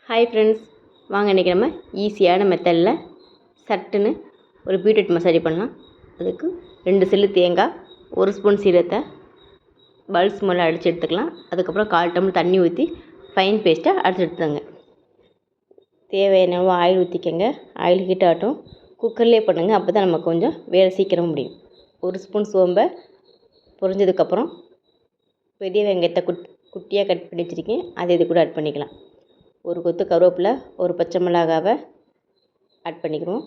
Hi friends, வாங்க இன்றைக்கி நம்ம ஈஸியான மெத்தடில் சட்டுன்னு ஒரு பீட்ரூட் மசாஜ் பண்ணலாம். அதுக்கு 2 சில்லு தேங்காய், 1 ஸ்பூன் சீரகத்தை பல்ஸ் மேலே அடித்து எடுத்துக்கலாம். அதுக்கப்புறம் 1/4 டம்ளர் தண்ணி ஊற்றி ஃபைன் பேஸ்ட்டாக அடித்து எடுத்துங்க. தேவையான ஆயில் ஊற்றிக்கங்க. ஆயில் ஹீட் ஆகட்டும். குக்கர்லேயே பண்ணுங்கள், அப்போ தான் நமக்கு கொஞ்சம் வேலை சீக்கிரம் முடியும். 1 ஸ்பூன் சோம்பை பொரிஞ்சதுக்கப்புறம் பெரிய வெங்காயத்தை குட்டியாக கட் பண்ணி வச்சுருக்கேன், அதை இது கூட ஆட் பண்ணிக்கலாம். ஒரு கொத்து கருவேப்பிலை, ஒரு பச்சை மிளகாவை ஆட் பண்ணிக்கிறோம்.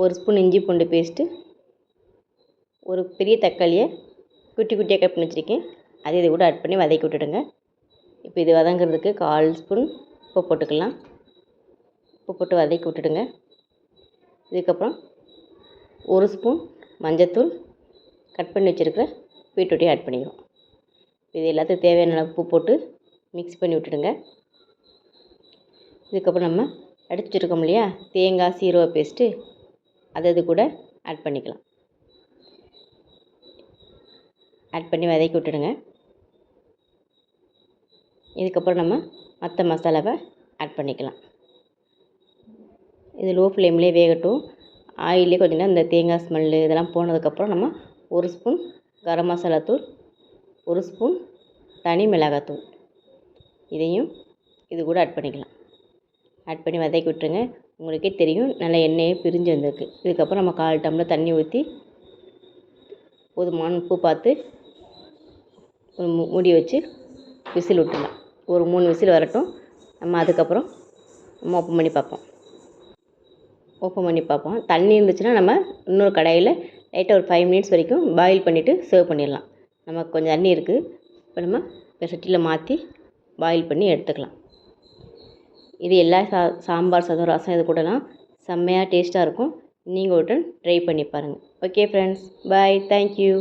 1 ஸ்பூன் இஞ்சி பூண்டு பேஸ்ட்டு, ஒரு பெரிய தக்காளியை குட்டி குட்டியாக கட் பண்ணி வச்சுருக்கேன், அதை இது கூட ஆட் பண்ணி வதக்கி விட்டுடுங்க. இப்போ இது வதங்கிறதுக்கு 1/4 ஸ்பூன் உப்பு போட்டுக்கலாம். உப்பு போட்டு வதக்கி விட்டுடுங்க. இதுக்கப்புறம் 1 ஸ்பூன் மஞ்சத்தூள், கட் பண்ணி வச்சுருக்கிற பீட்ரூட்டையும் ஆட் பண்ணிக்கிறோம். இது எல்லாத்துக்கும் தேவையான உப்பு போட்டு மிக்ஸ் பண்ணி விட்டுடுங்க. இதுக்கப்புறம் நம்ம அடித்து வச்சுருக்கோம் இல்லையா தேங்காய் சீரக பேஸ்ட்டு, அதை இது கூட ஆட் பண்ணிக்கலாம். ஆட் பண்ணி வதக்கி விட்டுடுங்க. இதுக்கப்புறம் நம்ம மற்ற மசாலாவை ஆட் பண்ணிக்கலாம். இது லோ ஃப்ளேம்லேயே வேகட்டும். ஆயிலே கொஞ்சம் நேரம் இந்த தேங்காய் ஸ்மெல்லு இதெல்லாம் போனதுக்கப்புறம் நம்ம 1 ஸ்பூன் கரம் மசாலா தூள், 1 ஸ்பூன் தனி மிளகாத்தூள், இதையும் இது கூட ஆட் பண்ணிக்கலாம். ஆட் பண்ணி வதக்கி விட்டுருங்க. உங்களுக்கே தெரியும், நல்லா எண்ணெயே பிரிஞ்சு வந்திருக்கு. இதுக்கப்புறம் நம்ம 1/4 டம்ளர் தண்ணி ஊற்றி போதுமான உப்பு பார்த்து ஒரு மூடி வச்சு விசில் விட்டுடலாம். ஒரு 3 விசில் வரட்டும். நம்ம அதுக்கப்புறம் நம்ம ஓப்பன் பண்ணி பார்ப்போம். தண்ணி இருந்துச்சுன்னா நம்ம இன்னொரு கடாயில் லைட்டாக ஒரு 5 மினிட்ஸ் வரைக்கும் பாயில் பண்ணிவிட்டு சர்வ் பண்ணிடலாம். நமக்கு கொஞ்சம் தண்ணி இருக்குது, இப்போ நம்ம சட்டியில் மாற்றி பாயில் பண்ணி எடுத்துக்கலாம். இது எல்லா சாம்பார் சாதம், ரசம் இது கூடலாம் செம்மையாக டேஸ்ட்டாக இருக்கும். நீங்கள் ஒரு டைம் ட்ரை பண்ணி பாருங்கள். ஓகே ஃப்ரெண்ட்ஸ், பாய், தேங்க்யூ.